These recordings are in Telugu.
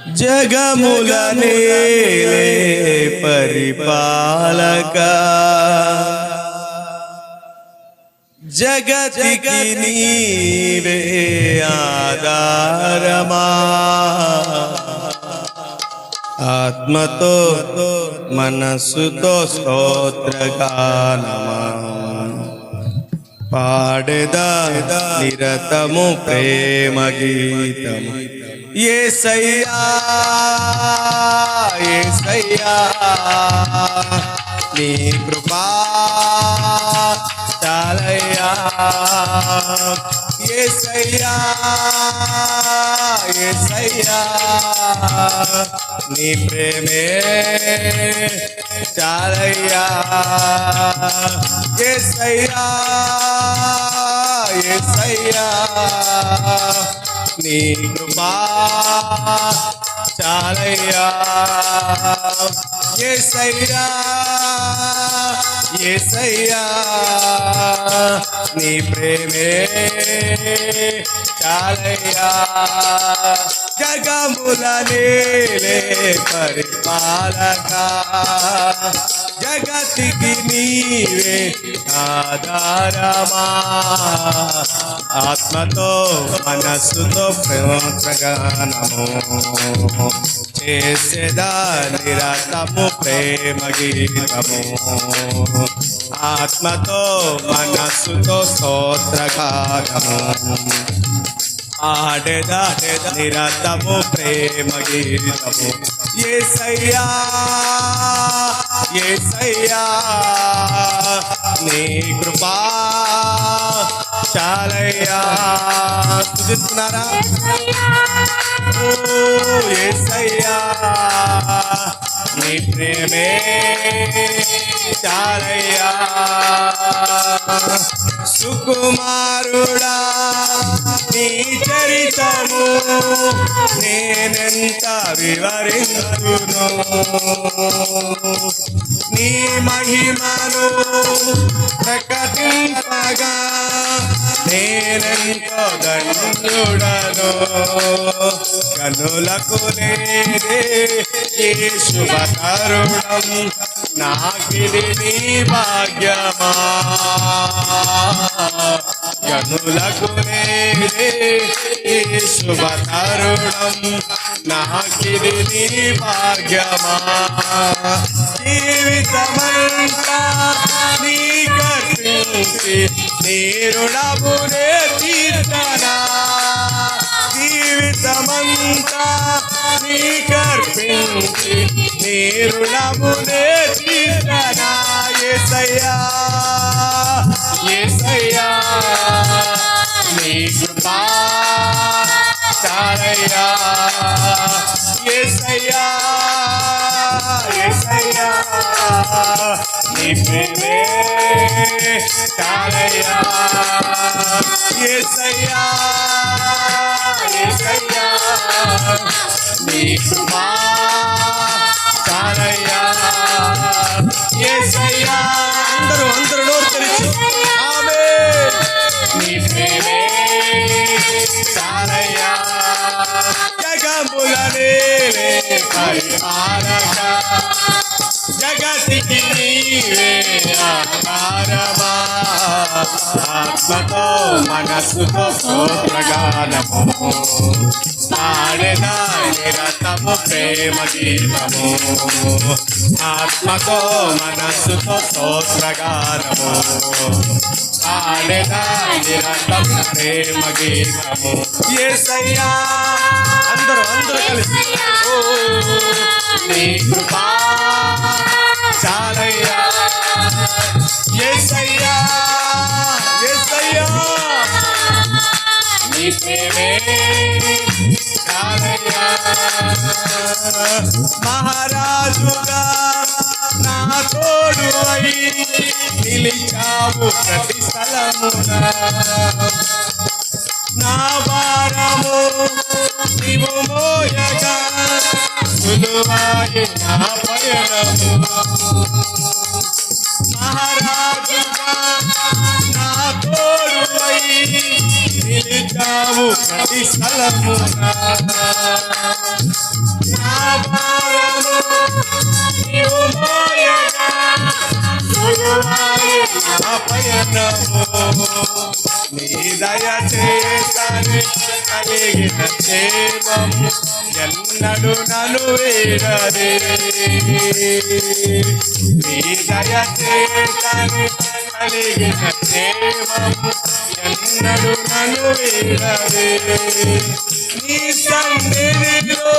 జగముల నేలే పరిపాలక జగతికి నీవే ఆధారమా ఆత్మతో మనస్సుతో స్తోత్రగానమా పాడెదా నిరతము ప్రేమ గీతము యేసయ్యా యేసయ్యా నీ కృపా చాలయ్యా యేసయ్యా యేసయ్యా నీ ప్రేమే చాలయ్యా యేసయ్యా యేసయ్యా నీ కృపా చాలయ్యా యేసయ్యా యేసయ్యా నీ ప్రేమే చాలయ్యా జగముల నేలే పరిపాలక జగతికి నీవే ఆధారమా ఆత్మతో మనస్సుతో ప్రేమగానము చేసేదా నిరతము ప్రేమ గీతము ఆత్మతో మనస్సుతో స్తోత్రగానము ఆడెదా నిరతము ప్రేమ గీతము యేసయ్యా యేసయ్యా నీ కృపా చాలయ్యా స్తుతిస్తున్నారా ఓ యేసయ్యా నీ ప్రేమే చాలయ్యా సుకుమారుడా నీ చరితము నేనెంత వివరించును నీ మహిమను ప్రకటింపగా నేనెంతో ధన్యుడను కనులకు లేదే ఈ శుభ తరుణం నాకిది నీ భాగ్యమా కనులకు లేదే ఈ శుభ తరుణం నాకిది నీ భాగ్యమా జీవితమంతా నీ కర్పించి నీ రుణమునే తీర్చనా జీవితమంతా నీ కర్పించి నీ రుణమునే తీర్చనా యేసయ్యా యేసయ్యా నీ కృపా చాలయ్యా యేసయ్యా యేసయ్యా నీ ప్రేమే చాలయ్యా యేసయ్యా యేసయ్యా నీ కృపా చాలయ్యా యేసయ్యా అందరూ నోరు తెరిచి ఆమేన్ నీ ప్రేమే చాలయ్యా జగముల నేలే పరిపాలక జగతికి నీవే ఆధారమా ఆత్మతో మనస్సుతో స్తోత్రగానము పాడెదా నిరతము ప్రేమ గీతము ఆత్మతో మనస్సుతో స్తోత్రగానము పాడెదా నిరతము ప్రేమ గీతము యేసయ్యా అందరూ కలిసి ఓ నీ కృపా చాలయ్యా యేసయ్యా యేసయ్యా నీ ప్రేమే చాలయ్యా మహారాజుగా నా తోడు అయి నిలిచావు ప్రతి స్థలమున నా భారము నీవు మోయగా సులువాయి నా పయనము మహారాజుగా నా తోడు అయి నిలిచావు ఉన్నావు ప్రతి స్థలమున నా భారము నీవు మోయగా సులువాయే నా పయనము నీ దయ చేతనే కలిగిన క్షేమము ఎన్నడు నన్ను వీడదే నీ దయ చేతనే కలిగిన క్షేమము ఎన్నడు నన్ను వీడదే నీ సన్నిధిలో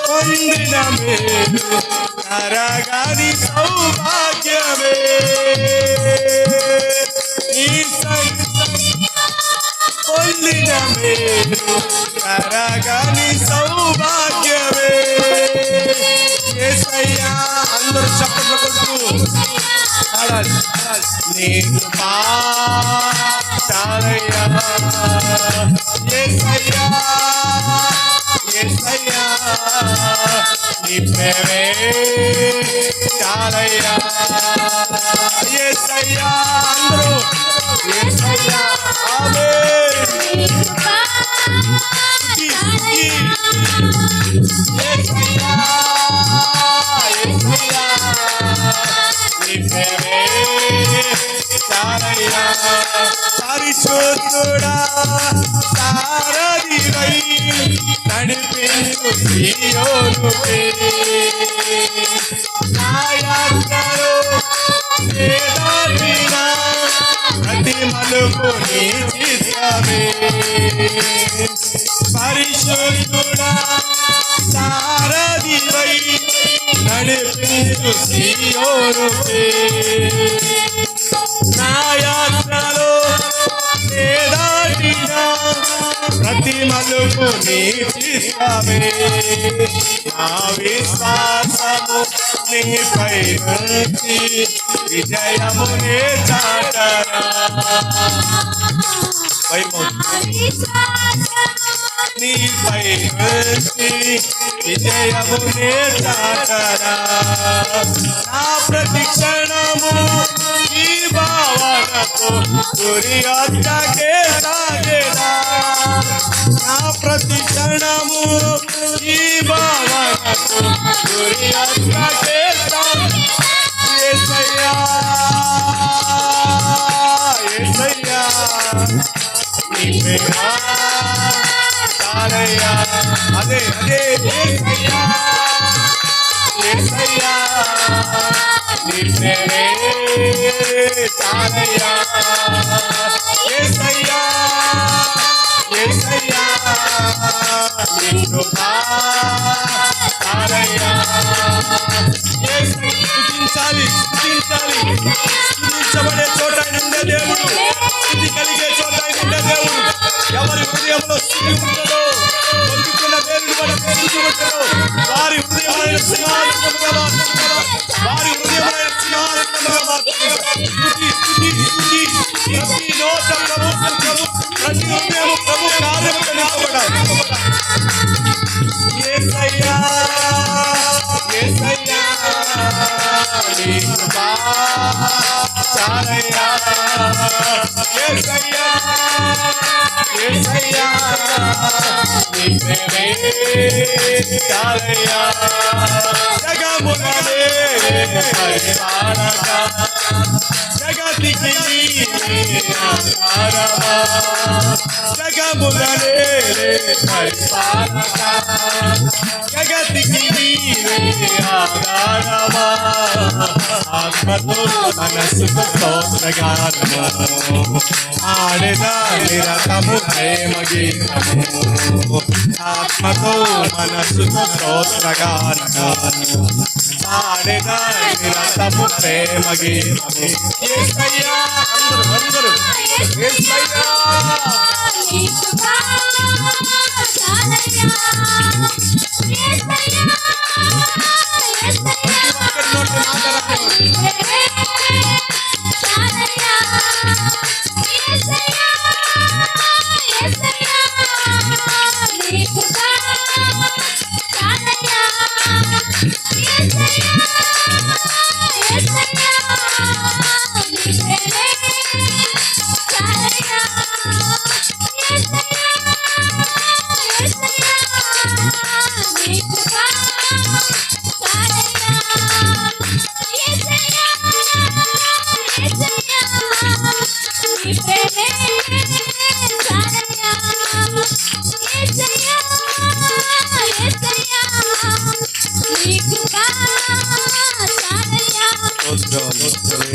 పొందిన మేలు నరగాని సౌభాగ్యమే నీ పొందిన మేలు నరగాని సౌభాగ్యమే యేసయ్యా అందరూ చప్పట్లు కొడుతూ పాడాలి నీ కృపా చాలయ్యా యేసయ్యా యేసయ్యా నీ ప్రేమే చాలయ్యా యేసయ్యా అందరూ యేసయ్యా ఆమేన్ యేసయ్యా యేసయ్యా నీ ప్రేమే చాలయ్యా పరిశుద్ధుడా సారథివై నడిపించు సీయోనుకే నా యాత్రలో వేదాటిన ప్రతి మలుపు నీ చిత్తమే పరిశుద్ధుడా సారథివై నడిపించు సీయోనుకే నా యాత్రలో వేదాటిన ప్రతి మలుపు నీ చిత్తమే నా విశ్వాసము నీపై నుంచి విజయమునే చాటరా నీపై నుంచి విజయమునే చాటరా నా ప్రతి క్షణము ఈ భావనతో సూర్యోదయకే సాగేదా నా ప్రతి క్షణము ఈ భావనతో సూర్యోదయకే యేసయ్యా యేసయ్యా నీ ప్రేమ చాలయ్యా అదే యేసయ్యా యేసయ్యా నీ ప్రేమే చాలయ్యా యేసయ్యా యేసయ్యా నీ కృపా చాలయ్యా స్తుతించాలి స్తుతించబడే చోట ఆయన ఉండే దేవుడు స్థితి కలిగే చోట ఆయన ఉండే దేవుడు ఎవరి హృదయంలో స్థితి ఉంటుందో పొందుకున్న దేవుడు మన స్థితి ఉంటుందో వారి హృదయమైన సింహాసనముగా మార్చుతాడు వారి హృదయమైన సింహాసనముగా మార్చుతాడు ప్రతి నోట ప్రభు ప్రతి హృదయము ప్రభు కార్యముగా నిలబడాలి యేసయ్యా యేసయ్యా నీ కృపా చాలయ్యా యేసయ్యా యేసయ్యా నీ ప్రేమే చాలయ్యా జగముననే పరిపాలక జగతికి ఆధారమా జగముననే పరిపాలక జగతికి ఆధారమా ఆత్మతో మనసుకు స్తోత్రగానము ఆడెదా నిరతము ప్రేమ గీతము ఆత్మతో మనసుకు స్తోత్రగానము ఆడెదా నిరతము ప్రేమ గీతము యేసయ్యా అందరూ యేసయ్యా Yes, స్తోత్రం.